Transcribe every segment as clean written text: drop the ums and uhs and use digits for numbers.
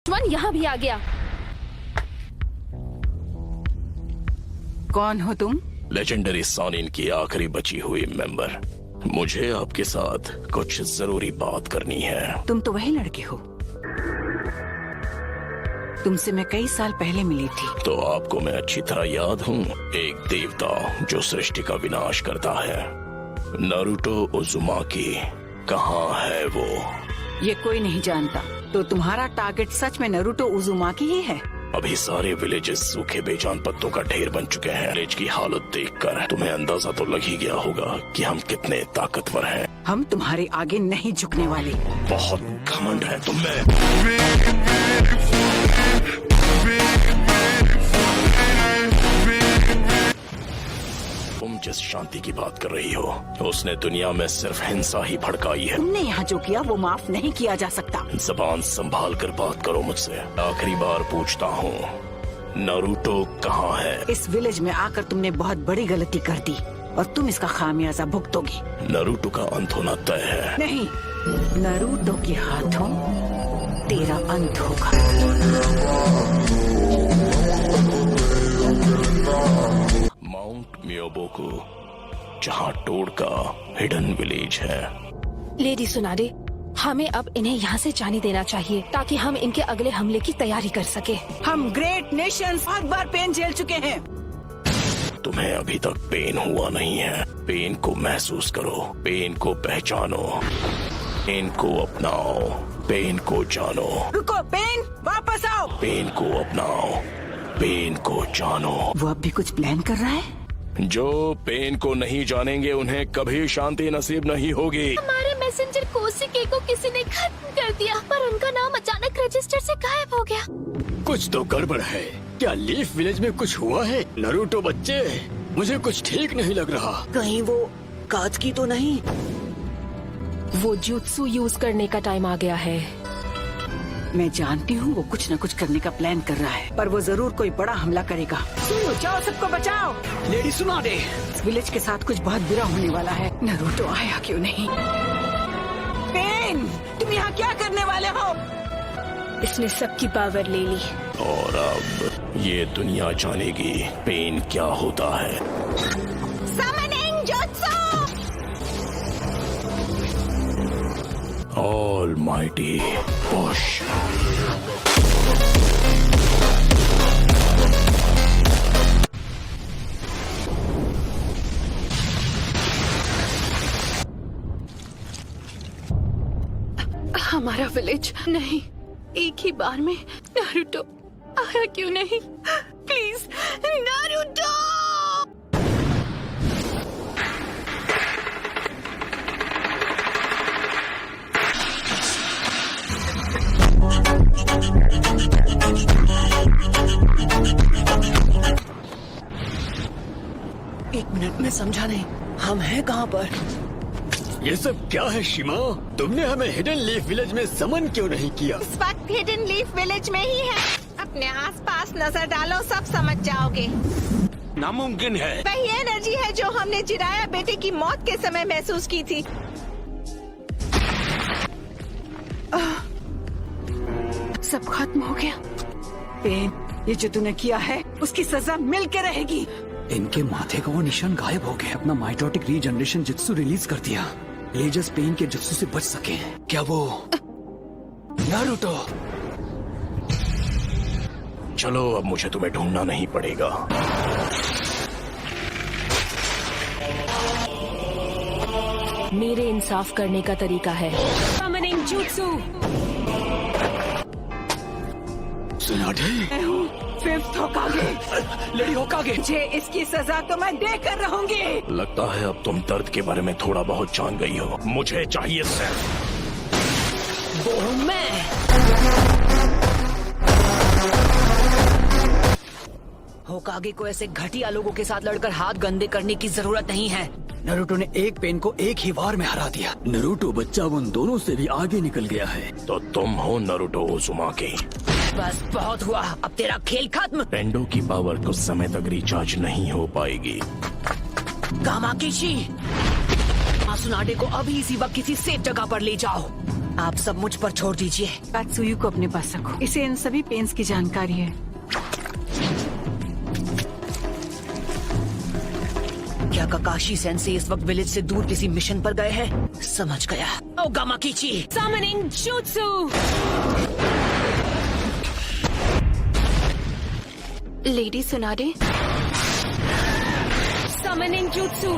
दुश्मन यहाँ भी आ गया। कौन हो तुम? लेजेंडरी सॉनिन की आखिरी बची हुई मेंबर। मुझे आपके साथ कुछ जरूरी बात करनी है। तुम तो वही लड़के हो, तुमसे मैं कई साल पहले मिली थी। तो आपको मैं अच्छी तरह याद हूँ, एक देवता जो सृष्टि का विनाश करता है। नारुतो उज़ुमाकी कहाँ है वो? ये कोई नहीं जानता। तो तुम्हारा टारगेट सच में नारुतो उज़ुमाकी ही है? अभी सारे विलेजेस सूखे बेजान पत्तों का ढेर बन चुके हैं। विलेज की हालत देखकर तुम्हें अंदाजा तो लग ही गया होगा कि हम कितने ताकतवर हैं। हम तुम्हारे आगे नहीं झुकने वाले। बहुत घमंड है तुम में। तुम जिस शांति की बात कर रही हो, उसने दुनिया में सिर्फ हिंसा ही भड़काई है। तुमने यहाँ जो किया वो माफ नहीं किया जा सकता। जबान संभाल कर बात करो मुझसे। आखिरी बार पूछता हूँ, नारुतो कहाँ है? इस विलेज में आकर तुमने बहुत बड़ी गलती कर दी और तुम इसका खामियाजा भुगतोगी। नारुतो का अंत होना तय है। नहीं, नारुतो के हाथों तेरा अंत होगा। माउंट मियोबोकू, जहाँ टोड का हिडन विलेज है। लेडी सुनाडे, हमें अब इन्हें यहाँ से जाने देना चाहिए ताकि हम इनके अगले हमले की तैयारी कर सके। हम ग्रेट नेशंस बहुत बार पेन झेल चुके हैं। तुम्हें अभी तक पेन हुआ नहीं है। पेन को महसूस करो, पेन को पहचानो, पेन को अपनाओ, पेन को जानो। रुको पेन, वापस आओ। पेन को अपनाओ, पेन को जानो। वो अब भी कुछ प्लान कर रहा है। जो पेन को नहीं जानेंगे उन्हें कभी शांति नसीब नहीं होगी। हमारे मैसेंजर कोशिके को किसी ने खत्म कर दिया, पर उनका नाम अचानक रजिस्टर से गायब हो गया। कुछ तो गड़बड़ है। क्या लीफ विलेज में कुछ हुआ है? नारुतो बच्चे, मुझे कुछ ठीक नहीं लग रहा। कहीं वो कात्सुकी तो नहीं? वो जुत्सु यूज करने का टाइम आ गया है। मैं जानती हूँ वो कुछ न कुछ करने का प्लान कर रहा है, पर वो जरूर कोई बड़ा हमला करेगा। सुनो, जाओ सबको बचाओ। लेडी सुनाडे, इस विलेज के साथ कुछ बहुत बुरा होने वाला है। नारुतो आया क्यों नहीं? पेन, तुम यहाँ क्या करने वाले हो? इसने सबकी पावर ले ली और अब ये दुनिया जानेगी पेन क्या होता है। Summoning jutsu! Almighty push. हमारा विलेज नहीं, एक ही बार में नारुतो आया क्यों नहीं? Please Naruto! एक मिनट में समझा नहीं, हम हैं कहाँ पर? ये सब क्या है शिमा? तुमने हमें हिडन लीफ विलेज में समन क्यों नहीं किया? इस वक्त हिडन लीफ विलेज में ही है। अपने आसपास नजर डालो, सब समझ जाओगे। नामुमकिन है। वही एनर्जी है जो हमने जिराया बेटे की मौत के समय महसूस की थी। सब खत्म हो गया। पेन, ये जो तूने किया है उसकी सजा मिल के रहेगी। इनके माथे का वो निशान गायब हो गया। अपना माइटोटिक रीजनरेशन जुत्सु रिलीज कर दिया। लेजर्स पेन के जुत्सु से बच सके। क्या वो नारुतो? चलो अब मुझे तुम्हें ढूंढना नहीं पड़ेगा। मेरे इंसाफ करने का तरीका है। Summoning jutsu! सुनाडे, मैं हूँ फिफ्थ होकागे। लेडी होकागे। मुझे इसकी सजा तो मैं देकर रहूंगी। लगता है अब तुम दर्द के बारे में थोड़ा बहुत जान गई हो। मुझे चाहिए सिर्फ वो हूँ मैं। होकागे को ऐसे घटिया लोगों के साथ लड़कर हाथ गंदे करने की जरूरत नहीं है। नारुतो ने एक पेन को एक ही वार में हरा दिया। नारुतो बच्चा उन दोनों से भी आगे निकल गया है। तो तुम हो नारुतो उज़ुमाकी। बस बहुत हुआ, अब तेरा खेल खत्म। पेंडो की पावर कुछ समय तक रिचार्ज नहीं हो पाएगी। कामाकिशी, मासुनाडे को अभी इसी वक्त किसी सेफ जगह पर ले जाओ। आप सब मुझ पर छोड़ दीजिए। कात्सुयु को अपने पास रखो, इसे इन सभी पेन्स की जानकारी है। क्या काकाशी सेंसे इस वक्त विलेज से दूर किसी मिशन पर गए हैं? समझ गया। ओगामा कीची Summoning Jutsu! लेडी सुनारे Summoning Jutsu!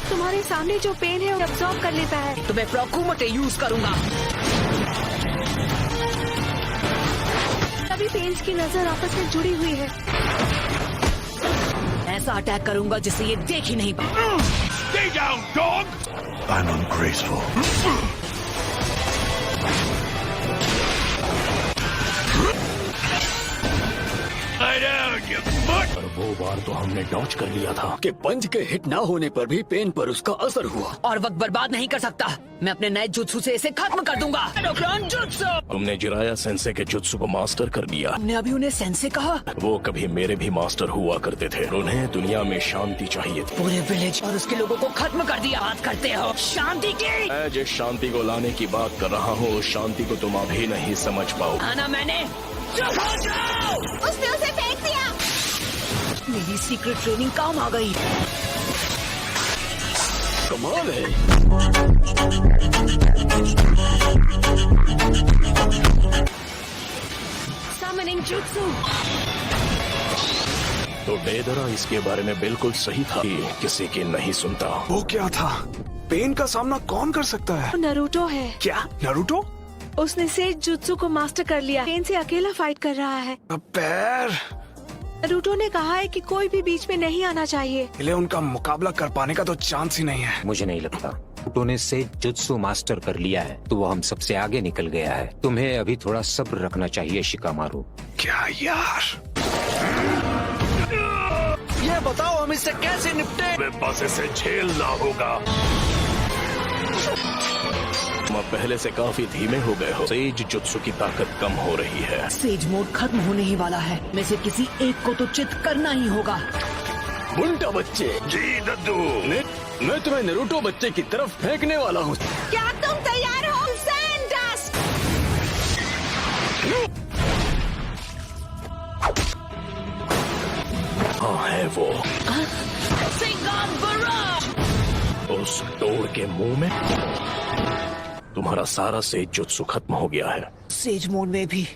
तुम्हारे सामने जो पेन है वो अब्सॉर्ब कर लेता है। तो मैं प्रोकुमोटे यूज करूंगा। सभी पेन्स की नजर आपस में जुड़ी हुई है। ऐसा अटैक करूंगा जिससे ये देख ही नहीं पाए। Stay down, dog! I'm ungraceful. Lie down, you butt! और वो बार तो हमने डॉच कर लिया था कि पंच के हिट ना होने पर भी पेन पर उसका असर हुआ। और वक्त बर्बाद नहीं कर सकता। मैं अपने नए जुत्सु से इसे खत्म कर दूंगा। Endocrine jutsu! तुमने जिराया सेंसे के जुत्सु को मास्टर कर लिया। हमने अभी उन्हें सेंसे कहा। वो कभी मेरे भी मास्टर हुआ करते थे। उन्हें दुनिया में शांति चाहिए थी। पूरे विलेज और उसके लोगों को खत्म कर दिया। बात करते हो शांति की? मैं जिस शांति को लाने की बात कर रहा हूँ उस शांति को तुम अभी नहीं समझ पाओ। आना मैंने। चुप हो जाओ! उसने उसे फेंक दिया। मेरी सीक्रेट ट्रेनिंग काम आ गई। कमाल है। Summoning Jutsu! तो डेदरा इसके बारे में बिल्कुल सही था कि किसी की नहीं सुनता। वो क्या था? पेन का सामना कौन कर सकता है? नरूटो है। क्या नरूटो? उसने सेज जुत्सु को मास्टर कर लिया। पेन से अकेला फाइट कर रहा है। अब पैर नरूटो ने कहा है कि कोई भी बीच में नहीं आना चाहिए। इले उनका मुकाबला कर पाने का तो चांस ही नहीं है। मुझे नहीं लगता। नरूटो ने से जुत्सु मास्टर कर लिया है तो वो हम सबसे आगे निकल गया है। तुम्हें अभी थोड़ा सब्र रखना चाहिए शिकामारू। क्या यार? ये बताओ हम इससे कैसे निपटे? बस इसे झेलना होगा। तुम अब पहले से काफी धीमे हो गए हो। सेज जुत्सु की ताकत कम हो रही है। सेज मोड खत्म होने ही वाला है। में से किसी एक को तो चित करना ही होगा। बुंटा बच्चे, जी दद्दू। मैं तुम्हें नरूटो बच्चे की तरफ फेंकने वाला हूँ। क्या तुम तैयार हो? सैंडस्ट! हाँ है वो। उस तोड़ के मुंह में तुम्हारा सारा सेज जुत्सु खत्म हो गया है। सेज मोड में भी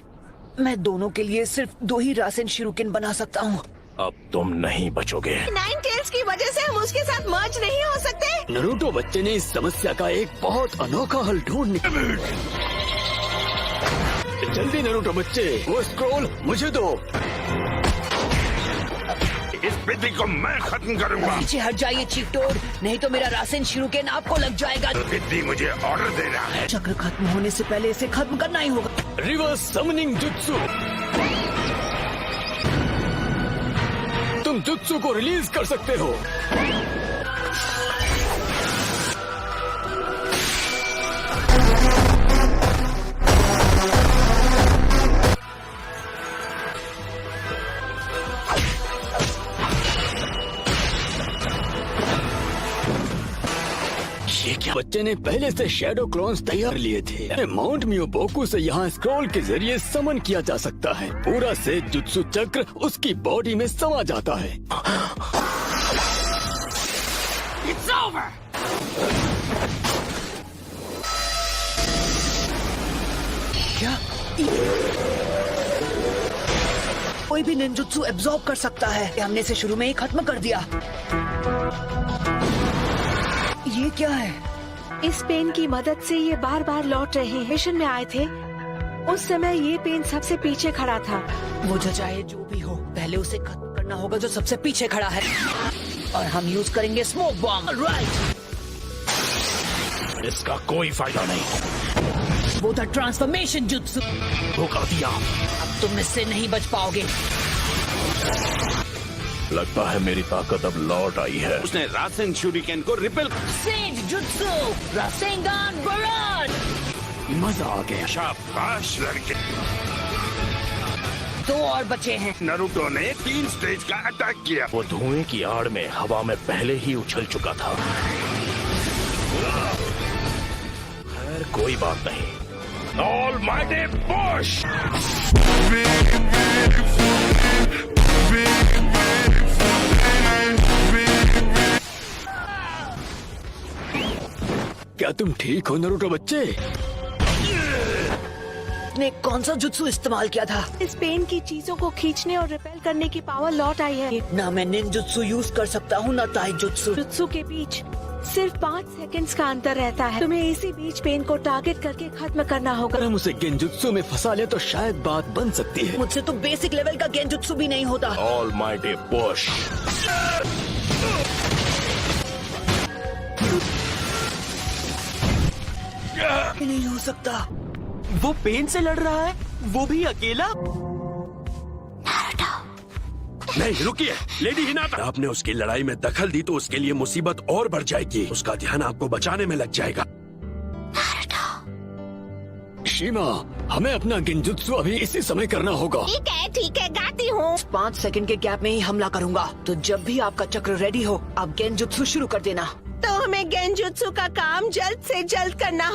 मैं दोनों के लिए सिर्फ 2 ही रासेन शिरुकिन बना सकता हूँ। अब तुम नहीं बचोगे। नाइन टेल्स की वजह से हम उसके साथ मर्ज नहीं हो सकते। नरूटो बच्चे ने इस समस्या का एक बहुत अनोखा हल ढूंढ निकाला। जल्दी नरूटो बच्चे, वो स्क्रॉल मुझे दो। इस विधि को मैं खत्म करूंगा। पीछे हट जाइए चीफ टोड, नहीं तो मेरा रासेन शिरुकिन आपको लग जाएगा। विधि मुझे ऑर्डर दे रहा है। चक्र खत्म होने से पहले इसे खत्म करना ही होगा। Reverse summoning jutsu. तुम जुत्सु को रिलीज कर सकते हो। ये क्या? बच्चे ने पहले से शैडो क्लोन्स तैयार लिए थे। माउंट मियोबोकू से यहाँ स्क्रॉल के जरिए समन किया जा सकता है। पूरा से जुत्सु चक्र उसकी बॉडी में समा जाता है। It's over! क्या? कोई भी निंजुत्सु एब्जॉर्ब कर सकता है। हमने इसे शुरू में ही खत्म कर दिया। ये क्या है? इस पेन की मदद से ये बार बार लौट रहे हैं। मिशन में आए थे उस समय ये पेन सबसे पीछे खड़ा था। वो जो चाहे जो भी हो, पहले उसे खत्म करना होगा जो सबसे पीछे खड़ा है। और हम यूज करेंगे स्मोक बॉम्ब। राइट। इसका कोई फायदा नहीं। वो था ट्रांसफॉर्मेशन जुत्सु। धोखा दिया। अब तुम इससे नहीं बच पाओगे। लगता है मेरी ताकत अब लौट आई है। उसने रासेन शूरिकेन को रिपेल। सेज जुत्सु रासेंगान बराड। मजा आ गया। शाबाश लड़के। 2 और बचे हैं। नारुतो ने 3 स्टेज का अटैक किया। वो धुएं की आड़ में हवा में पहले ही उछल चुका था। खैर कोई बात नहीं। Almighty push! क्या तुम ठीक हो नारुतो बच्चे? ने कौन सा जुत्सु इस्तेमाल किया था? इस पेन की चीजों को खींचने और रिपेल करने की पावर लौट आई है। ना मैं निंजुत्सु यूज कर सकता हूँ, ना ताइजुत्सु। जुत्सु के बीच सिर्फ 5 सेकंड्स का अंतर रहता है। तुम्हें इसी बीच पेन को टारगेट करके खत्म करना होगा। अगर हम उसे गेंजुत्सु में फंसा ले तो शायद बात बन सकती है। मुझसे तो बेसिक लेवल का गेंजुत्सु भी नहीं होता। Almighty push! नहीं हो सकता। वो पेन से लड़ रहा है, वो भी अकेला। नहीं रुकिए, लेडी हिनाटा। आपने उसकी लड़ाई में दखल दी तो उसके लिए मुसीबत और बढ़ जाएगी। उसका ध्यान आपको बचाने में लग जाएगा। शीमा, हमें अपना गेंजुत्सु अभी इसी समय करना होगा। ठीक है, गाती हूँ। 5 सेकंड के गैप में ही हमला करूंगा। तो जब भी आपका चक्र रेडी हो, आप गेंजुत्सु शुरू कर देना। तो हमें गेंजुत्सु का काम जल्द से जल्द करना।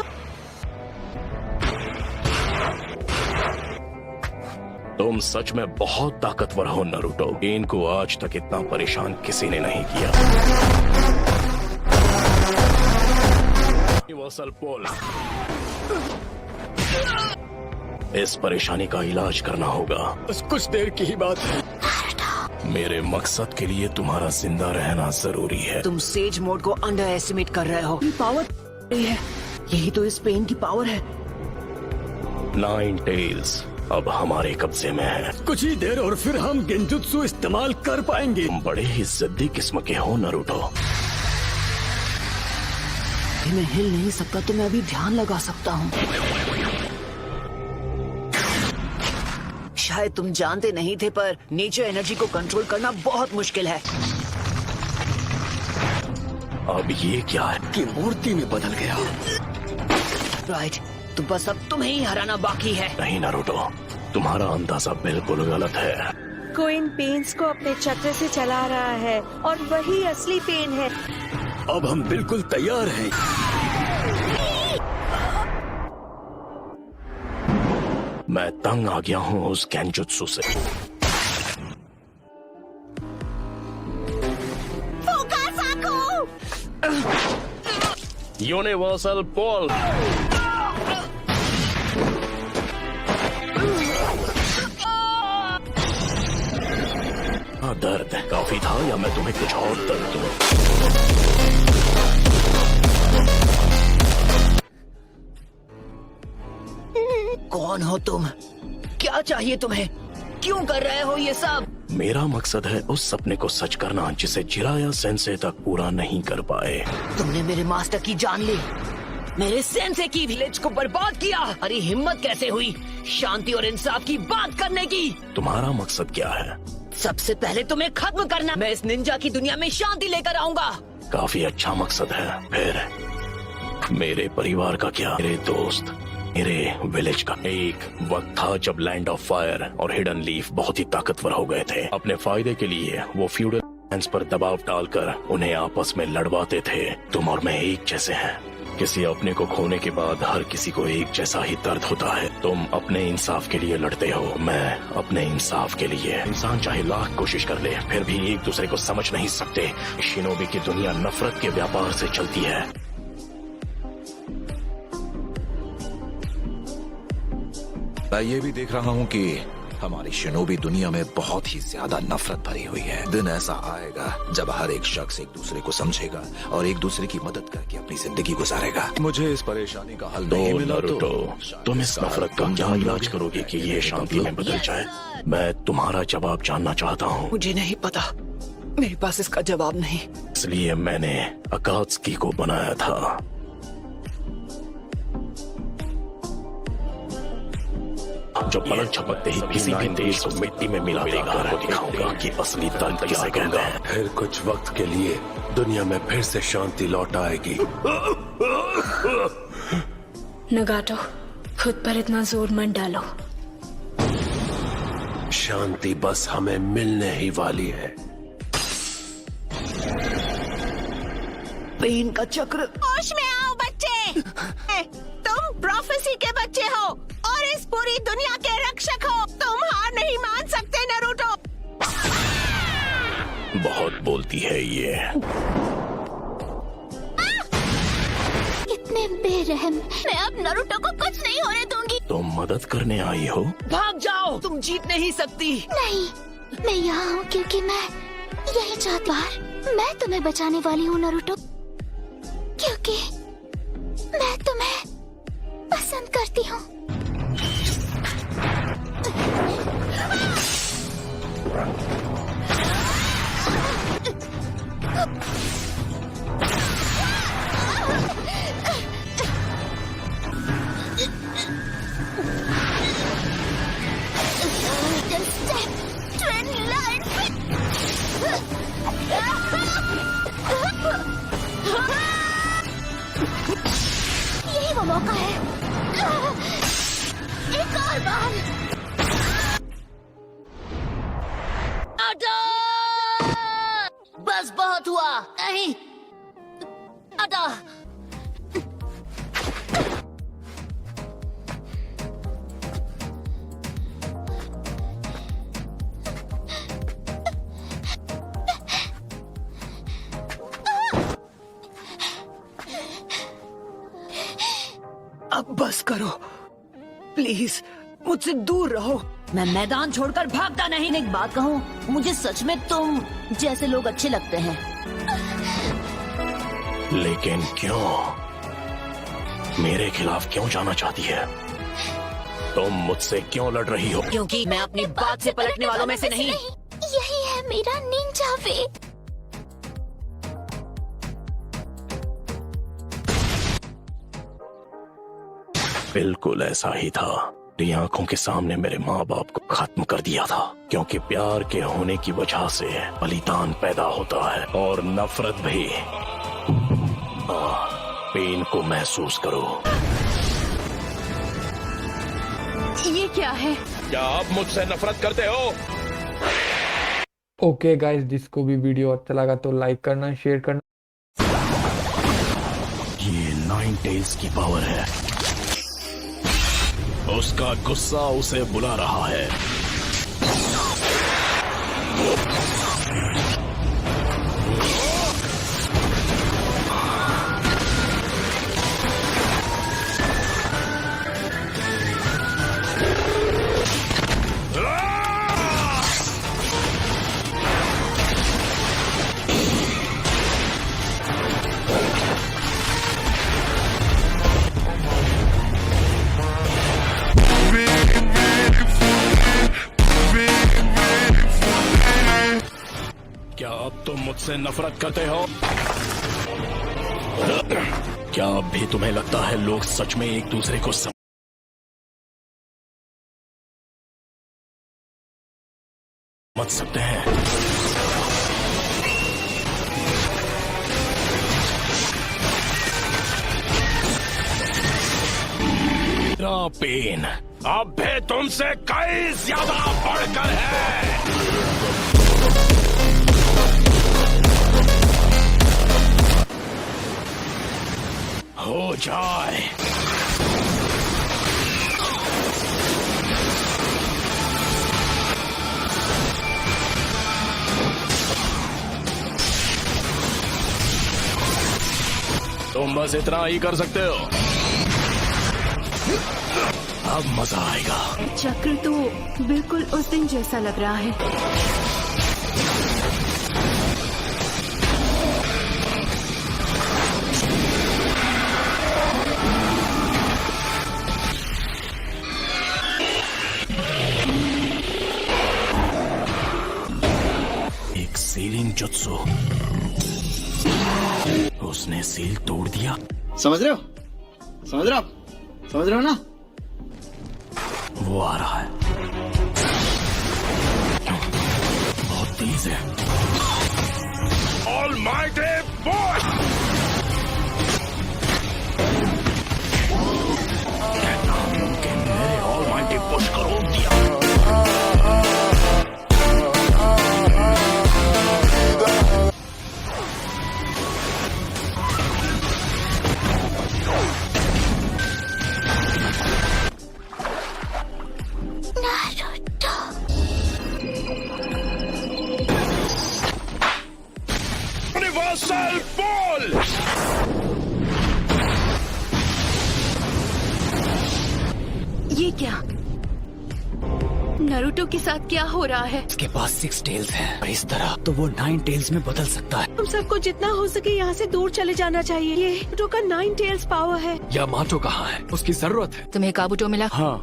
तुम सच में बहुत ताकतवर हो नारुतो। पेन को आज तक इतना परेशान किसी ने नहीं किया। यूनिवर्सल पुल! इस परेशानी का इलाज करना होगा। बस कुछ देर की ही बात है। मेरे मकसद के लिए तुम्हारा जिंदा रहना जरूरी है। तुम सेज मोड को अंडर एस्टिमेट कर रहे हो। ये पावर है, यही तो इस पेन की पावर है। 9 टेल्स अब हमारे कब्जे में है। कुछ ही देर और फिर हम गेंजुत्सु इस्तेमाल कर पाएंगे। तुम बड़े ही जिद्दी किस्म के हो नारुतो। मैं हिल नहीं सकता तो मैं अभी ध्यान लगा सकता हूँ। शायद तुम जानते नहीं थे, पर नेचर एनर्जी को कंट्रोल करना बहुत मुश्किल है। अब ये क्या है? कि मूर्ति में बदल गया। राइट, तो बस अब तुम्हें ही हराना बाकी है। नहीं नारुतो, तुम्हारा अंदाजा बिल्कुल गलत है। कोई इन पेन्स को अपने चक्र से चला रहा है और वही असली पेन है। अब हम बिल्कुल तैयार हैं। मैं तंग आ गया हूँ उस गेंजुत्सु से। यूनिवर्सल पुल! दर्द काफी था या मैं तुम्हें कुछ और दर्द दूं? कौन हो तुम? क्या चाहिए तुम्हें? क्यों कर रहे हो ये सब? मेरा मकसद है उस सपने को सच करना जिसे जिराया सेंसे तक पूरा नहीं कर पाए। तुमने मेरे मास्टर की जान ली, मेरे सेंसे की विलेज को बर्बाद किया। अरे हिम्मत कैसे हुई शांति और इंसाफ की बात करने की? तुम्हारा मकसद क्या है? सबसे पहले तुम्हें खत्म करना। मैं इस निंजा की दुनिया में शांति लेकर आऊंगा। काफी अच्छा मकसद है। फिर मेरे परिवार का क्या? मेरे दोस्त, मेरे विलेज का? एक वक्त था जब लैंड ऑफ फायर और हिडन लीफ बहुत ही ताकतवर हो गए थे। अपने फायदे के लिए वो फ्यूडल लैंड्स पर दबाव डालकर उन्हें आपस में लड़वाते थे। तुम और मैं एक जैसे हैं। किसी अपने को खोने के बाद हर किसी को एक जैसा ही दर्द होता है। तुम अपने इंसाफ के लिए लड़ते हो, मैं अपने इंसाफ के लिए। इंसान चाहे लाख कोशिश कर ले, फिर भी एक दूसरे को समझ नहीं सकते। शिनोबी की दुनिया नफरत के व्यापार से चलती है। मैं ये भी देख रहा हूँ कि हमारी शिनोबी दुनिया में बहुत ही ज्यादा नफरत भरी हुई है। दिन ऐसा आएगा जब हर एक शख्स एक दूसरे को समझेगा और एक दूसरे की मदद करके अपनी जिंदगी गुजारेगा। मुझे इस परेशानी का हल नहीं मिला तो तुम इस नफरत का क्या इलाज करोगे कि ये शांति में बदल जाए? मैं तुम्हारा जवाब जानना चाहता हूँ। मुझे नहीं पता, मेरे पास इसका जवाब नहीं। इसलिए मैंने अकात्सुकी को बनाया था। जो पलक झपकते ही किसी भी देश को मिट्टी में मिला देगा। दिखाऊंगा कि असली दर्द किसे कहते हैं। फिर कुछ वक्त के लिए दुनिया में फिर से शांति लौट आएगी। नगाटो, खुद पर इतना जोर मत डालो। शांति बस हमें मिलने ही वाली है। पेन का चक्र। होश में आओ बच्चे। तुम प्रोफेसी के बच्चे हो और इस पूरी दुनिया के रक्षक हो। तुम हार नहीं मान सकते नारुतो। बहुत बोलती है ये। इतने बेरहम। मैं अब नारुतो को कुछ नहीं होने दूंगी। तुम मदद करने आई हो? भाग जाओ, तुम जीत नहीं सकती। नहीं, मैं यहाँ हूँ क्योंकि मैं यही चाहती हूँ। मैं तुम्हें बचाने वाली हूँ नारुतो, क्योंकि मैं तुम्हें पसंद करती हूँ। यही वो मौका है। एक और बार। बस बहुत हुआ। नहीं अदा। अब बस करो प्लीज, मुझसे दूर रहो। मैं मैदान छोड़कर भागता नहीं। एक बात कहूँ, मुझे सच में तुम जैसे लोग अच्छे लगते हैं। लेकिन क्यों? मेरे खिलाफ क्यों जाना चाहती है? तुम मुझसे क्यों लड़ रही हो? क्योंकि मैं अपनी बात से पलटने वालों में से नहीं। यही है मेरा निंजा वे। बिल्कुल ऐसा ही था। मेरी आंखों के सामने मेरे माँ बाप को खत्म कर दिया था, क्योंकि प्यार के होने की वजह से बलिदान पैदा होता है और नफरत भी। पेन को महसूस करो। ये क्या है? क्या आप मुझसे नफरत करते हो? ओके गाइस, जिसको भी वीडियो अच्छा लगा तो लाइक करना, शेयर करना। ये नाइन टेल्स की पावर है। उसका गुस्सा उसे बुला रहा है। क्या अब तुम मुझसे नफरत करते हो? क्या अब भी तुम्हें लगता है लोग सच में एक दूसरे को समझ सकते हैं? मेरा पेन अब भी तुमसे कई ज्यादा बढ़कर है। हो जाए। तुम बस इतना ही कर सकते हो। अब मजा आएगा। चक्र तो बिल्कुल उस दिन जैसा लग रहा है। एक सीलिंग जुत्सु। उसने सील तोड़ दिया। समझ रहे हो? समझ रहे हो? समझ रहे हो ना? वो आ रहा है। बहुत तेज है। Almighty boy! कहना मुमकिन है। Almighty push करो दिया। Universal ball. ये क्या? नारुतो के साथ क्या हो रहा है? उसके पास 6 टेल्स हैं। इस तरह तो वो 9 टेल्स में बदल सकता है। हम सबको जितना हो सके यहाँ से दूर चले जाना चाहिए। ये नारुतो का 9 टेल्स पावर है। यामाटो कहाँ है? उसकी जरूरत है। तुम्हें काबूटो मिला? हाँ।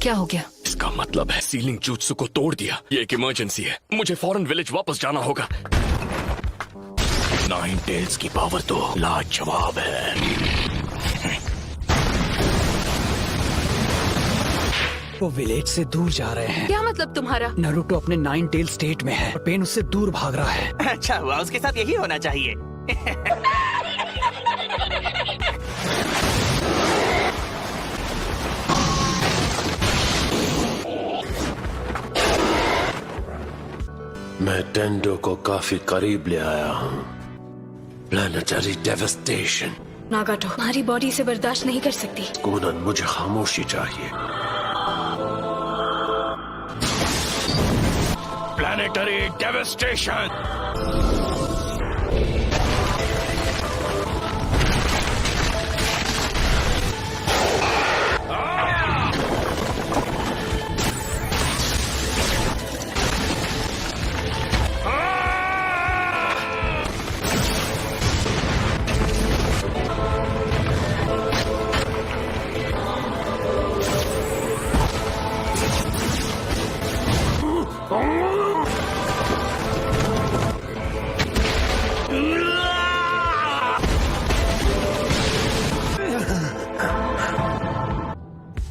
क्या हो गया? इसका मतलब है सीलिंग जुत्सु को तोड़ दिया। ये एक इमरजेंसी है, मुझे फौरन विलेज वापस जाना होगा। 9 टेल्स की पावर तो लाजवाब है। वो विलेज से दूर जा रहे हैं। क्या मतलब तुम्हारा? नारुतो अपने 9 टेल स्टेट में है और पेन उससे दूर भाग रहा है। अच्छा हुआ, उसके साथ यही होना चाहिए। मैं टेंडो को काफी करीब ले आया हूँ। Planetary devastation. नागाटो, हमारी बॉडी से बर्दाश्त नहीं कर सकती। कूनन, मुझे खामोशी चाहिए। Planetary devastation.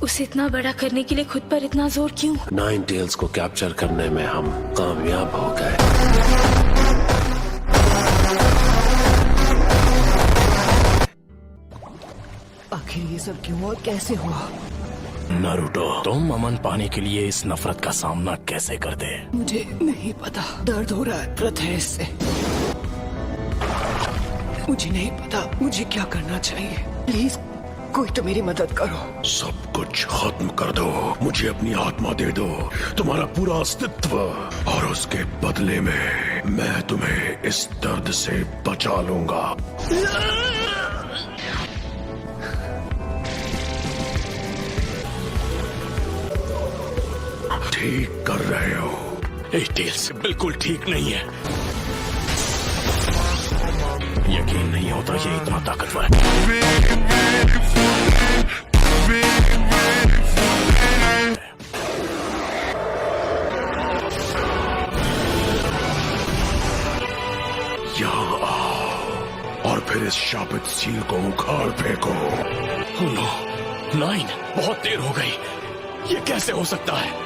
उसे इतना बड़ा करने के लिए खुद पर इतना जोर क्यों? 9 टेल्स को कैप्चर करने में हम कामयाब हो गए। आखिर ये सब क्यों और कैसे हुआ? नारुतो, तुम अमन पाने के लिए इस नफरत का सामना कैसे करते? मुझे नहीं पता, दर्द हो रहा है प्रथेश से। मुझे नहीं पता मुझे क्या करना चाहिए। प्लीज कोई तो मेरी मदद करो। सब कुछ खत्म कर दो, मुझे अपनी आत्मा दे दो, तुम्हारा पूरा अस्तित्व, और उसके बदले में मैं तुम्हें इस दर्द से बचा लूंगा। ठीक कर रहे हो। टेल्स बिल्कुल ठीक नहीं है। यकीन नहीं होता ये इतना ताकतवर है। यहाँ आओ और फिर इस शापित सील को उखाड़ फेंको। Oh no, 9, बहुत देर हो गई। ये कैसे हो सकता है?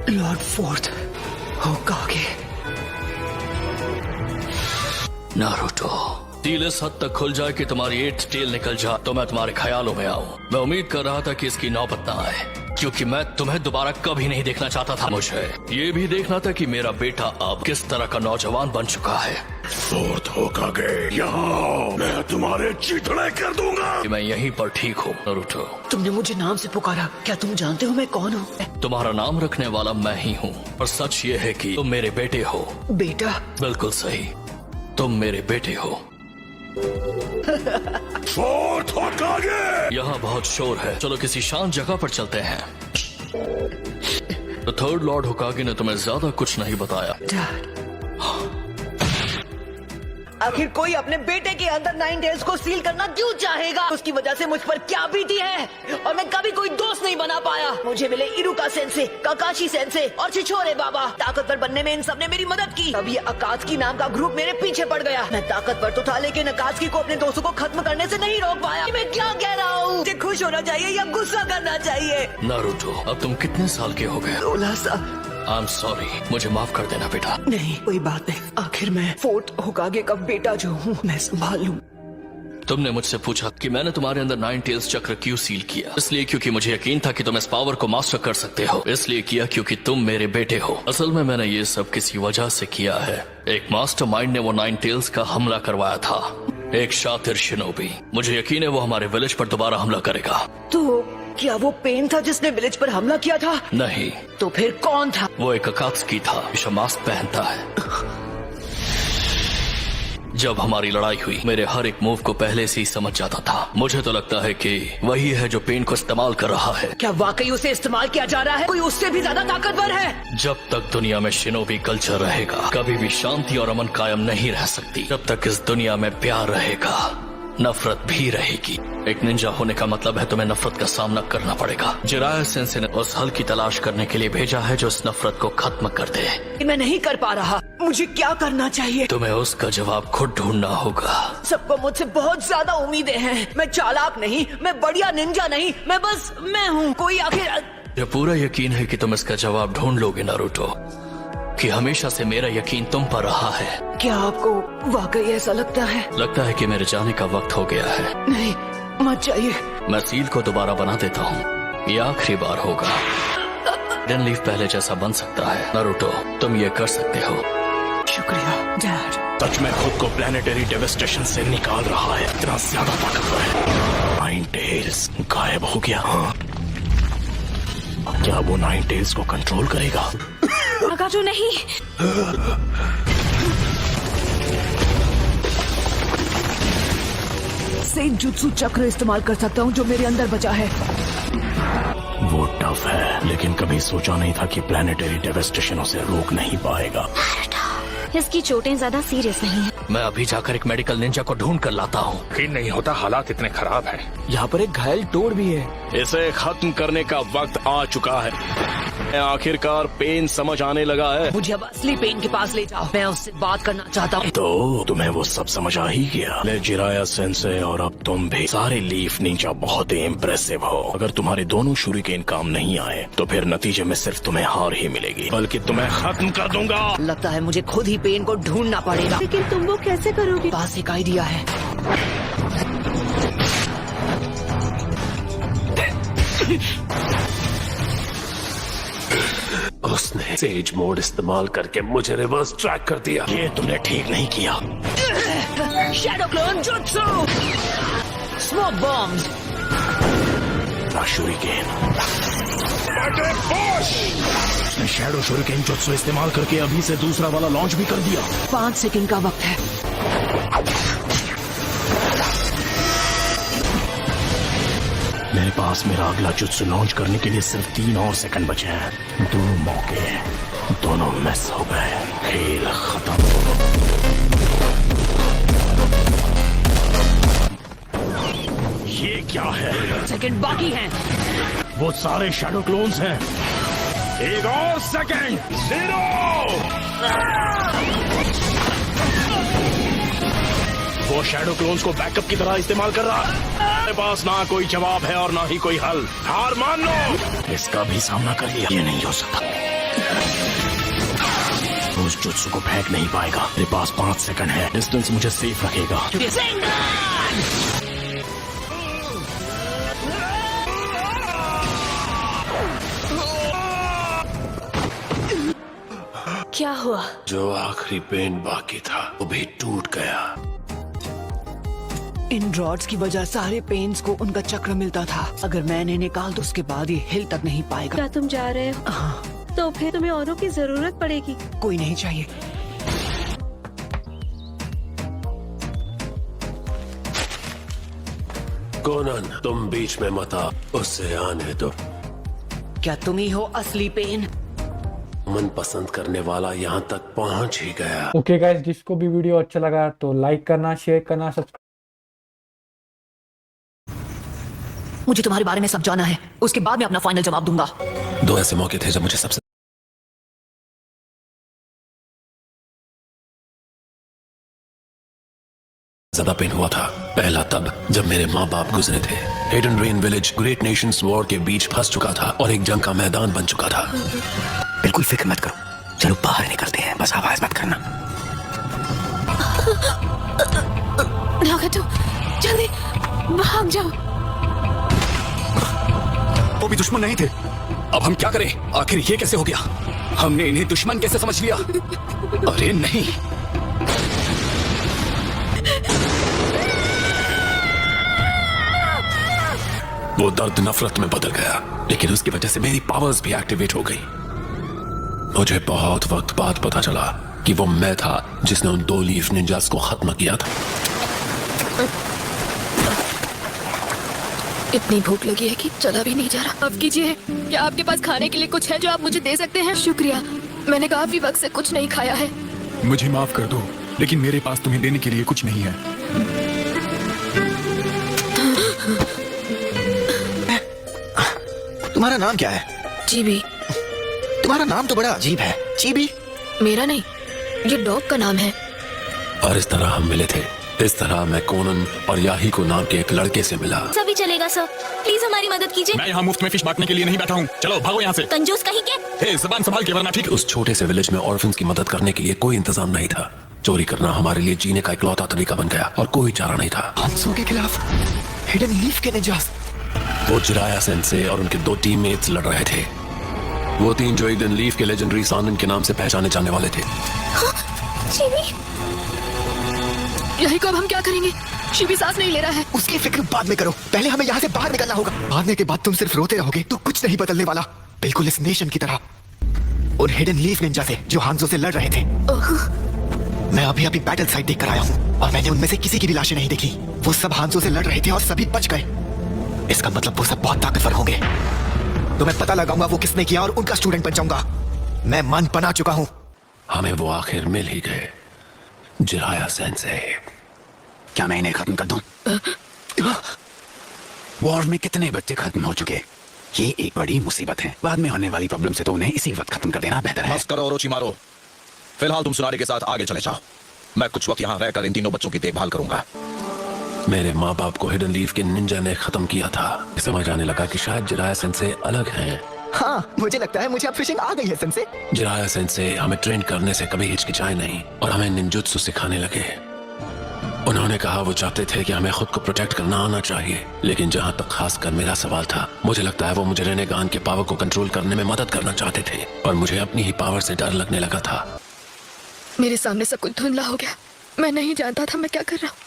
Lord fourth होकागे। नारुतो, डील इस हद तक खुल जाए कि तुम्हारी 8th टेल निकल जाए तो मैं तुम्हारे ख्यालों में आऊं। मैं उम्मीद कर रहा था कि इसकी नौबत ना आए, क्योंकि मैं तुम्हें दोबारा कभी नहीं देखना चाहता था। मुझे ये भी देखना था कि मेरा बेटा अब किस तरह का नौजवान बन चुका है। फोर्थ होकागे, यहाँ मैं तुम्हारे चीथड़े कर दूंगा। मैं यहीं पर ठीक हूँ। नारुतो, तुमने मुझे नाम से पुकारा, क्या तुम जानते हो मैं कौन हूँ? तुम्हारा नाम रखने वाला मैं ही हूँ, और सच ये है कि तुम मेरे बेटे हो। बेटा? बिल्कुल सही, तुम मेरे बेटे हो। फोर्थ होकागे! यहाँ बहुत शोर है, चलो किसी शांत जगह पर चलते हैं। तो थर्ड लॉर्ड होकागे ने तुम्हें ज्यादा कुछ नहीं बताया। आखिर कोई अपने बेटे के अंदर 9 टेल्स को सील करना क्यों चाहेगा? उसकी वजह से मुझ पर क्या बीती है, और मैं कभी कोई दोस्त नहीं बना पाया। मुझे मिले इरुका सेंसे, काकाशी सेंसे और छिछोरे बाबा। ताकतवर बनने में इन सब ने मेरी मदद की। अब ये अकात्सुकी नाम का ग्रुप मेरे पीछे पड़ गया। मैं ताकतवर तो था, लेकिन अकात्सुकी को अपने दोस्तों को खत्म करने से नहीं रोक पाया। मैं क्या कह रहा हूँ? मुझे खुश होना चाहिए या गुस्सा करना चाहिए? नारुतो, अब तुम कितने साल के हो गए? 16 साल। I'm sorry, मुझे माफ कर देना बेटा। नहीं, कोई बात नहीं। आखिर मैं फोर्थ होकागे का बेटा जो हूँ, मैं संभाल लूँ। तुमने मुझसे पूछा कि मैंने तुम्हारे अंदर 9 टेल्स चक्र क्यों सील किया। इसलिए क्योंकि मुझे यकीन था कि तुम इस पावर को मास्टर कर सकते हो। इसलिए किया क्योंकि तुम मेरे बेटे हो। असल में मैंने ये सब किसी वजह से किया है। एक मास्टरमाइंड ने वो 9 टेल्स का हमला करवाया था, एक शातिर शिनोबी। मुझे यकीन है वो हमारे विलेज पर दोबारा हमला करेगा। तो क्या वो पेन था जिसने विलेज पर हमला किया था? नहीं, तो फिर कौन था? वो एक अकात्सुकी था, हमेशा मास्क पहनता है। जब हमारी लड़ाई हुई मेरे हर एक मूव को पहले से ही समझ जाता था। मुझे तो लगता है कि वही है जो पेन को इस्तेमाल कर रहा है। क्या वाकई उसे इस्तेमाल किया जा रहा है? कोई उससे भी ज्यादा ताकतवर है? जब तक दुनिया में शिनोबी कल्चर रहेगा, कभी भी शांति और अमन कायम नहीं रह सकती। जब तक इस दुनिया में प्यार रहेगा, नफरत भी रहेगी। एक निंजा होने का मतलब है तुम्हें नफरत का सामना करना पड़ेगा। जिराया सेंसे ने उस हल की तलाश करने के लिए भेजा है जो इस नफरत को खत्म कर दे। मैं नहीं कर पा रहा। मुझे क्या करना चाहिए? तुम्हें उसका जवाब खुद ढूंढना होगा। सबको मुझसे बहुत ज्यादा उम्मीदें हैं। मैं चालाक नहीं, मैं बढ़िया निंजा नहीं, मैं हूँ। कोई आखिर मुझे पूरा यकीन है कि तुम इसका जवाब ढूंढ लोगे नारुतो, कि हमेशा से मेरा यकीन तुम पर रहा है। क्या आपको वाकई ऐसा लगता है? लगता है कि मेरे जाने का वक्त हो गया है। नहीं, मत जाइए। मैं सील को दोबारा बना देता हूँ। ये आखिरी बार होगा। हिडन लीफ पहले जैसा बन सकता है। नारुतो, तुम ये कर सकते हो। शुक्रिया डैड। सच में खुद को प्लेनेटरी डेवास्टेशन से निकाल रहा है। इतना ज्यादा ताकतवर है। 9 टेल्स गायब हो गया। हाँ, क्या वो 9 टेल्स को कंट्रोल करेगा? नागाटो नहीं। सेंजुत्सु चक्र इस्तेमाल कर सकता हूँ जो मेरे अंदर बचा है। वो टफ है, लेकिन कभी सोचा नहीं था कि प्लेनेटरी डेवास्टेशन उसे रोक नहीं पाएगा। इसकी चोटें ज्यादा सीरियस नहीं है। मैं अभी जाकर एक मेडिकल निंजा को ढूंढ कर लाता हूँ। यकीन नहीं होता, हालात इतने खराब हैं। यहाँ पर एक घायल टोड भी है। इसे खत्म करने का वक्त आ चुका है। आखिरकार पेन समझ आने लगा है। मुझे अब असली पेन के पास ले जाओ। मैं उससे बात करना चाहता हूँ। तो तुम्हें वो सब समझ आ ही गया। ले जिराया सेंसे और अब तुम भी। सारे लीफ निंजा बहुत ही इम्प्रेसिव हो। अगर तुम्हारे दोनों शूरिकेन काम नहीं आए तो फिर नतीजे में सिर्फ तुम्हें हार ही मिलेगी, बल्कि तुम्हें खत्म कर दूंगा। लगता है मुझे खुद ही पेन को ढूंढना पड़ेगा। लेकिन तुम वो कैसे करोगे? पास एक आइडिया है। उसने सेज मोड इस्तेमाल करके मुझे रिवर्स ट्रैक कर दिया। ये तुमने ठीक नहीं किया। Shadow clone jutsu, smoke bomb, shuriken. उसने शैडो शूरिकेन जुत्सु इस्तेमाल करके अभी से दूसरा वाला लॉन्च भी कर दिया। 5 सेकंड का वक्त है। मेरे पास मेरा अगला जुत्सु लॉन्च करने के लिए सिर्फ 3 और सेकंड बचे हैं। 2 मौके, दोनों मिस हो गए। खेल खत्म। ये क्या है? सेकंड बाकी हैं। वो सारे शैडो क्लोन्स हैं। एक और सेकंड। 0। वो शैडो क्लोन्स को बैकअप की तरह इस्तेमाल कर रहा है। मेरे पास ना कोई जवाब है और ना ही कोई हल। हार मान लो। इसका भी सामना कर लिया। ये नहीं हो सकता। उस जुत्सु को फेंक नहीं पाएगा। मेरे पास 5 सेकंड है। डिस्टेंस मुझे सेफ रखेगा। क्या हुआ? जो आखिरी पेन बाकी था वो भी टूट गया। इन रॉड्स की वजह सारे पेन्स को उनका चक्र मिलता था। अगर मैं इन्हें निकाल तो उसके बाद ये हिल तक नहीं पाएगा। क्या तुम जा रहे हो? तो फिर तुम्हें औरों की जरूरत पड़ेगी। कोई नहीं चाहिए। कोनन, तुम बीच में मत आ, उससे आने दो। क्या तुम ही हो असली पेन? मन पसंद करने वाला यहाँ तक पहुँच ही गया। ओके गाइस, जिसको भी वीडियो अच्छा लगा तो लाइक करना, शेयर करना, सब्सक्राइब। मुझे तुम्हारे बारे में सब जाना है, उसके बाद मैं अपना फाइनल जवाब दूंगा। 2 ऐसे मौके थे जब मुझे सबसे ज्यादा पेन हुआ था। पहला तब जब मेरे माँ बाप गुजरे थे। Hidden rain village great Nations war के बीच फंस चुका था और एक जंग का मैदान बन चुका था। बिल्कुल फिक्र मत करो, चलो बाहर निकलते हैं, बस आवाज मत करना। नागाटो, जल्दी भाग जाओ। वो भी दुश्मन नहीं थे। अब हम क्या करें? आखिर ये कैसे हो गया? हमने इन्हें दुश्मन कैसे समझ लिया? अरे नहीं, वो दर्द नफरत में बदल गया, लेकिन उसकी वजह से मेरी पावर्स भी एक्टिवेट हो गई। मुझे बहुत वक्त बाद पता चला कि वो मैं था जिसने उन 2 लीफ निंजास को खत्म किया था। इतनी भूख लगी है कि चला भी नहीं जा रहा। अब कीजिए, क्या आपके पास खाने के लिए कुछ है जो आप मुझे दे सकते हैं? शुक्रिया, मैंने काफी वक्त से कुछ नहीं खाया है। मुझे माफ कर दो, लेकिन मेरे पास तुम्हें देने के लिए कुछ नहीं है। तुम्हारा नाम क्या है? जीबी। तुम्हारा नाम तो बड़ा अजीब है, चीबी। मेरा नहीं, ये डॉग का नाम है। और इस तरह हम मिले थे। इस तरह मैं कोनन और याही को नाम के एक लड़के से मिला। सभी चलेगा सर, प्लीज हमारी मदद कीजिए। मैं यहाँ मुफ्त में फिश बांटने के लिए नहीं बैठा हूँ। चलो भागो यहाँ से। कंजूस कहीं के। हे, ज़बान संभाल के, वरना ठीक। उस छोटे से विलेज में ऑर्फन्स की मदद करने के लिए कोई इंतजाम नहीं था। चोरी करना हमारे लिए जीने का इकलौता तरीका बन गया और कोई चारा नहीं था। हंसों के खिलाफ हिडन लीफ के निंजास। वो जिराया सेंसे और उनके 2 टीममेट्स लड़ रहे थे। वो 3 जो एक दिन लीफ के लेजेंडरी सानन के नाम से पहचाने जाने वाले थे। यही को अब हम क्या करेंगे? शिबी सांस नहीं ले रहा है। उसकी फिक्र बाद में करो, पहले हमें यहाँ से बाहर निकलना होगा। भागने के बाद तुम सिर्फ रोते रहोगे तो कुछ नहीं बदलने वाला, बिल्कुल इस नेशन की तरह। और हिडन लीफ निंजा से जो हांजो से लड़ रहे थे। मैं अभी बैटल साइट देख कर आया हूँ और मैंने उनमें से किसी की भी लाशें नहीं देखी। वो सब हांजो से लड़ रहे थे और सभी बच गए। इसका मतलब वो सब बहुत ताकतवर होंगे। तो मैं पता लगाऊंगा वो किसने किया और उनका स्टूडेंट बन जाऊंगा। मैं मन बना चुका हूँ। हमें वो आखिर मिल ही गए, जिराया सेंसे। क्या मैं इन्हें खत्म कर दूं? वॉर में कितने बच्चे खत्म हो चुके? ये एक बड़ी मुसीबत है। बाद में होने वाली प्रॉब्लम से तो उन्हें इसी वक्त खत्म कर देना बेहतर है। बस करो ओरोचिमारो, फिलहाल तुम सुनारी के साथ आगे चले जाओ। मैं कुछ वक्त यहाँ रहकर इन तीनों बच्चों की देखभाल करूंगा। मेरे माँ बाप को हिडन लीफ के निंजा ने खत्म किया था। समझ आने लगा कि शायद जिराया सेंसे अलग हैं। हाँ, मुझे लगता है मुझे अब फिशिंग आ गई है सेंसे। जिराया सेंसे हमें ट्रेन करने से कभी हिचकिचाए नहीं और हमें निंजुत्सु सिखाने लगे। उन्होंने कहा वो चाहते थे कि हमें खुद को प्रोटेक्ट करना आना चाहिए, लेकिन जहाँ तक खासकर मेरा सवाल था, मुझे लगता है वो मुझे रेनेगान के पावर को कंट्रोल करने में मदद करना चाहते थे और मुझे अपनी ही पावर से डर लगने लगा था। मेरे सामने सब कुछ धुंधला हो गया। मैं नहीं जानता था मैं क्या कर रहा हूँ,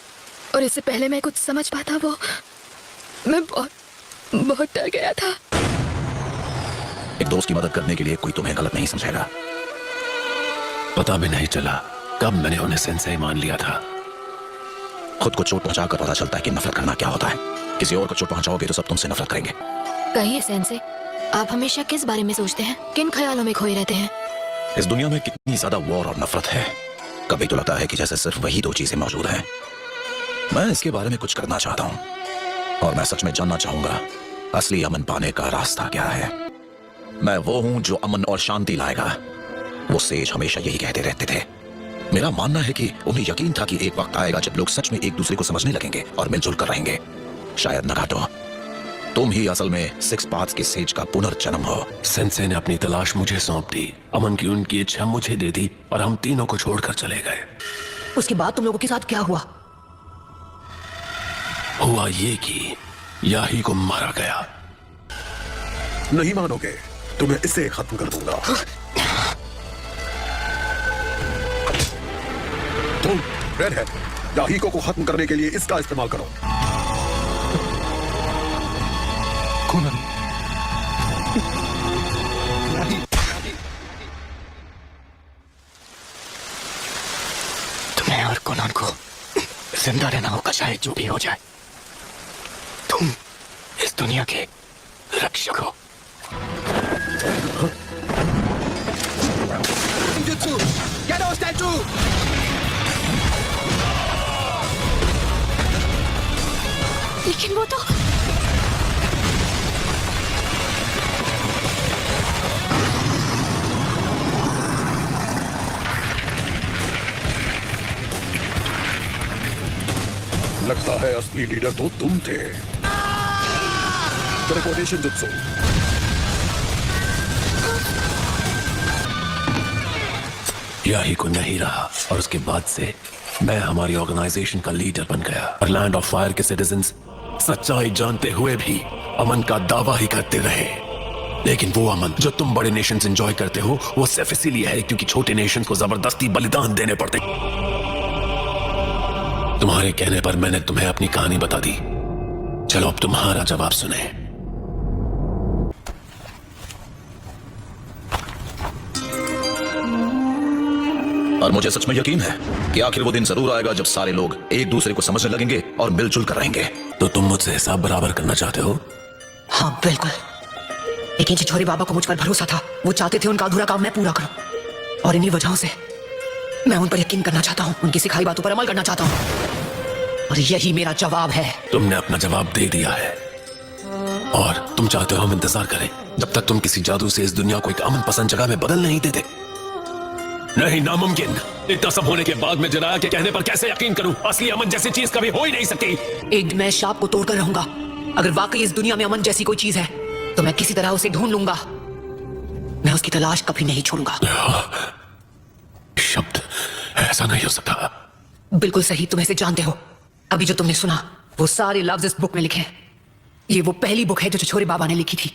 और इससे पहले मैं कुछ समझ पाता मैं बहुत डर गया था। एक दोस्त की मदद करने के लिए कोई तुम्हें गलत नहीं समझेगा। पता भी नहीं चला कब मैंने उन्हें सेंसे मान लिया था। खुद को चोट पहुंचाकर पता चलता है कि नफरत करना क्या होता है। किसी और को चोट पहुंचाओगे तो सब तुमसे नफरत करेंगे। कहिए सेंसे, आप हमेशा किस बारे में सोचते हैं? किन ख्यालों में खोए रहते हैं? इस दुनिया में कितनी ज्यादा वॉर और नफरत है। कभी तो लगता है कि जैसे सिर्फ वही 2 चीजें मौजूद हैं। मैं इसके बारे में कुछ करना चाहता हूँ और मैं सच में जानना चाहूंगा असली अमन पाने का रास्ता क्या है। मैं वो हूँ जो अमन और शांति लाएगा। वो सेज हमेशा यही कहते रहते थे। मेरा मानना है कि उन्हें यकीन था कि एक वक्त आएगा जब लोग सच में एक दूसरे को समझने लगेंगे और मिलजुल कर रहेंगे। शायद नगाटो, तुम ही असल में 6 पाथ्स के सेज का पुनर्जन्म हो। सेंसे ने अपनी तलाश मुझे सौंप दी, अमन की उनकी इच्छा मुझे दे दी और हम तीनों को छोड़कर चले गए। उसके बाद तुम लोगों के साथ क्या हुआ? हुआ ये कि याही को मारा गया। नहीं मानोगे, तुम्हें इसे खत्म कर दूंगा। तुम रेडहेड, याहीको को खत्म करने के लिए इसका इस्तेमाल करो। कोनन, तुम्हें और कोनन को जिंदा रहना होगा, चाहे जो भी हो जाए। तुम इस दुनिया के रक्षक हो। लेकिन वो तो लगता है असली लीडर तो तुम थे। Teleportation jutsu. याही को नहीं रहा और उसके बाद से मैं हमारी ऑर्गेनाइजेशन का लीडर बन गया और लैंड ऑफ फायर के सिटीजन्स सच्चाई जानते हुए भी अमन का दावा ही करते रहे। लेकिन वो अमन जो तुम बड़े नेशंस एंजॉय करते हो वो सिर्फ इसीलिए है क्योंकि छोटे नेशंस को जबरदस्ती बलिदान देने पड़ते। तुम्हारे कहने पर मैंने तुम्हें अपनी कहानी बता दी। चलो अब तुम्हारा जवाब सुने। और मुझे सच में यकीन है कि आखिर वो दिन जरूर आएगा जब सारे लोग एक दूसरे को समझने लगेंगे और मिलजुल कर रहेंगे। तो तुम मुझसे हिसाब बराबर करना चाहते हो? हाँ बिल्कुल, लेकिन छिछोरे बाबा को मुझ पर भरोसा था। वो चाहते थे उनका अधूरा काम मैं पूरा करूं, और इन्हीं वजहों से मैं उन पर यकीन करना चाहता हूं, उनकी सिखाई बातों पर अमल करना चाहता हूं। और यही मेरा जवाब है। तुमने अपना जवाब दे दिया है और तुम चाहते हो हम इंतजार करें जब तक तुम किसी जादू से इस दुनिया को एक अमन पसंद जगह में बदल नहीं देते। नहीं, नामुमकिन। इतना सब होने के बाद मैं जनाया के कहने पर कैसे यकीन करूं? असली अमन जैसी चीज कभी हो ही नहीं सकती। एक दिन मैं शाप को तोड़कर रहूंगा। अगर वाकई इस दुनिया में अमन जैसी कोई चीज है तो मैं किसी तरह उसे ढूंढ लूंगा। मैं उसकी तलाश कभी नहीं छोड़ूंगा। शब्द ऐसा नहीं हो सकता। बिल्कुल सही, तुम ऐसे जानते हो। अभी जो तुमने सुना वो सारे लफ्ज इस बुक में लिखे हैं। ये वो पहली बुक है जो छिछोरे बाबा ने लिखी थी।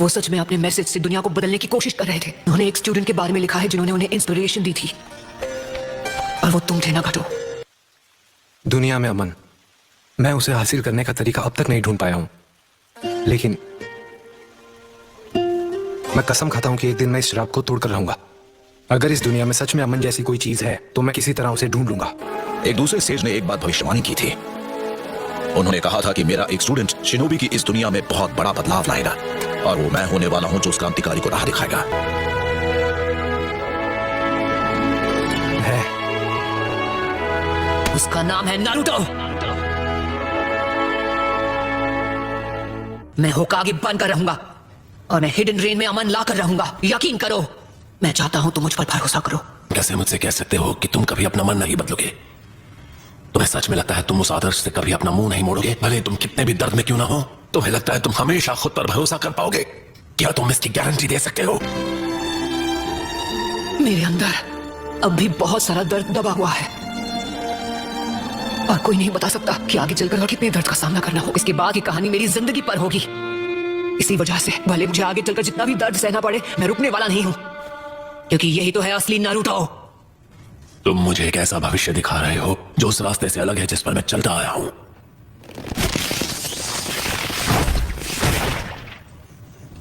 वो सच में अपने मैसेज से दुनिया को बदलने की कोशिश कर रहे थे। उन्होंने एक स्टूडेंट के बारे में लिखा है जिन्होंने उन्हें इंस्पिरेशन दी थी, और वो तुम थे ना घटो। दुनिया में अमन, मैं उसे हासिल करने का तरीका अब तक नहीं ढूंढ पाया हूं, लेकिन मैं कसम खाता हूं कि एक दिन मैं इस शराब को तोड़कर रहूंगा। अगर इस दुनिया में सच में अमन जैसी कोई चीज है तो मैं किसी तरह उसे ढूंढ लूंगा। एक दूसरे सेज ने एक बात भविष्यवाणी की थी। उन्होंने कहा था कि मेरा एक स्टूडेंट शिनोबी की इस दुनिया में बहुत बड़ा बदलाव लाएगा, और वो मैं होने वाला हूं जो उस क्रांतिकारी को राह दिखाएगा। उसका नाम है नारुतो। मैं होकागे बनकर रहूंगा और मैं हिडन रेन में अमन लाकर रहूंगा। यकीन करो, मैं चाहता हूं तुम मुझ पर भरोसा करो। कैसे मुझसे कह सकते हो कि तुम कभी अपना मन नहीं बदलोगे? तुम्हें सच में लगता है तुम उस आदर्श से कभी अपना मुंह नहीं मोड़ोगे, भले तुम कितने भी दर्द में क्यों ना हो? तुम्हें लगता है तुम हमेशा खुद पर भरोसा कर पाओगे? क्या तुम इसकी गारंटी दे सकते हो? मेरे अंदर अब भी बहुत सारा दर्द दबा हुआ है, और कोई नहीं बता सकता कि आगे चलकर और कितने दर्द का सामना करना हो। इसके बाद की कहानी मेरी जिंदगी पर होगी। इसी वजह से भले मुझे आगे चलकर जितना भी दर्द सहना पड़े, मैं रुकने वाला नहीं हूं, क्योंकि यही तो है असली नारुतो। तुम मुझे एक ऐसा भविष्य दिखा रहे हो जो उस रास्ते से अलग है जिस पर मैं चलता आया हूं।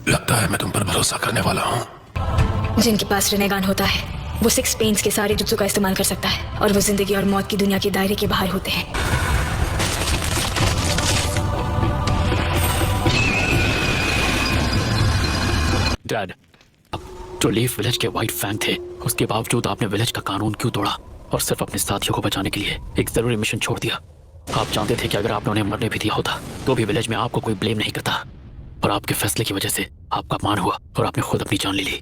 लगता है मैं तुम पर भरोसा करने वाला हूं। जिनके पास रिनेगान होता है वो 6 पेन्स के सारे जुत्सु का इस्तेमाल कर सकता है, और वो जिंदगी और मौत की दुनिया के दायरे के बाहर होते हैं। डैड, जो लीफ विलेज के व्हाइट फैंग थे, उसके बावजूद आपने विलेज का कानून क्यों तोड़ा और सिर्फ अपने साथियों को बचाने के लिए एक जरूरी मिशन छोड़ दिया? आप जानते थे कि अगर आपने उन्हें मरने भी दिया होता तो भी विलेज में आपको कोई ब्लेम नहीं करता, और आपके फैसले की वजह से आपका अपमान हुआ और आपने खुद अपनी जान ले ली,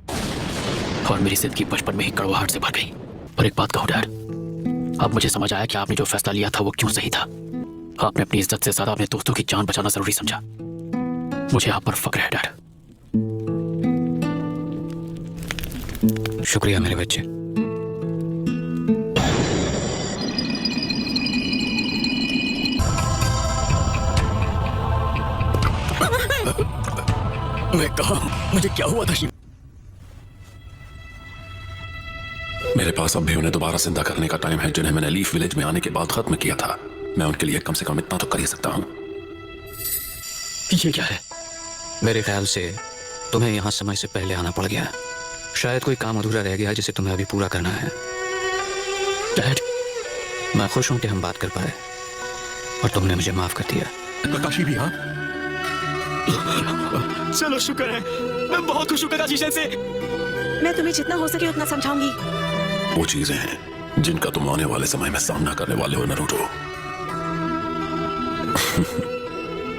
और मेरी जिंदगी बचपन में ही कड़वाहट से भर गई। और एक बात कहूं डैड, अब मुझे समझ आया कि आपने जो फैसला लिया था वो क्यों सही था। आपने अपनी इज्जत से ज्यादा अपने दोस्तों की जान बचाना जरूरी समझा। मुझे आप पर फक्र है डैड। शुक्रिया मेरे बच्चे। मैं कहा, मुझे क्या हुआ था शिव? मेरे पास अब भी उन्हें दोबारा जिंदा करने का टाइम है जिन्हें मैंने लीफ विलेज में आने के बाद खत्म किया था। मैं उनके लिए कम से कम इतना तो कर ही सकता हूं। ये क्या है? मेरे ख्याल से तुम्हें यहाँ समय से पहले आना पड़ गया। शायद कोई काम अधूरा रह गया जिसे तुम्हें अभी पूरा करना है। डैड, मैं खुश हूं कि हम बात कर पाए और तुमने मुझे माफ कर दिया। ककाशी भी? हाँ, चलो शुक्र है। मैं बहुत खुश हूँ ककाशी से। मैं तुम्हें जितना हो सके उतना समझाऊंगी। वो चीजें हैं जिनका तुम आने वाले समय में सामना करने वाले हो नारुतो।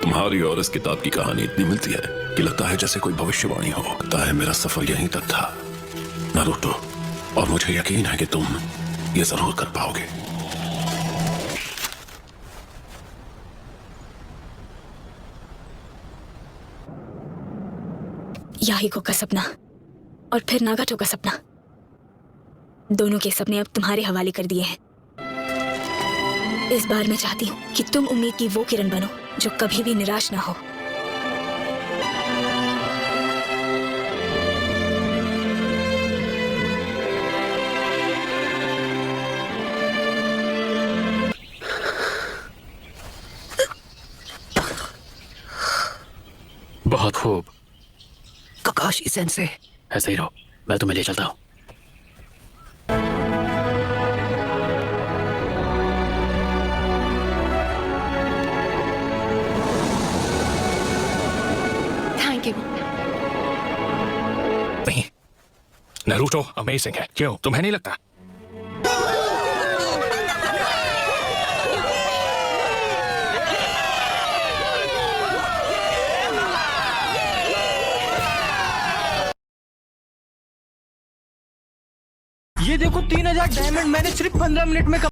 तुम्हारी और इस किताब की कहानी इतनी मिलती है कि लगता है जैसे कोई भविष्यवाणी हो। लगता है मेरा सफर यहीं तक था नारुतो, और मुझे यकीन है कि तुम ये जरूर कर पाओगे। याहिको का सपना और फिर नागाटो का सपना, दोनों के सपने अब तुम्हारे हवाले कर दिए हैं। इस बार मैं चाहती हूँ कि तुम उम्मीद की वो किरण बनो जो कभी भी निराश ना हो। बहुत खूब, ककाशी सेंसे। ऐसे ही रहो, मैं तुम्हें ले चलता हूँ। Thank you. नहीं, नारुतो अमेजिंग है। क्यों, तुम्हें नहीं लगता? ये देखो 3000 डायमंड मैंने सिर्फ 15 मिनट में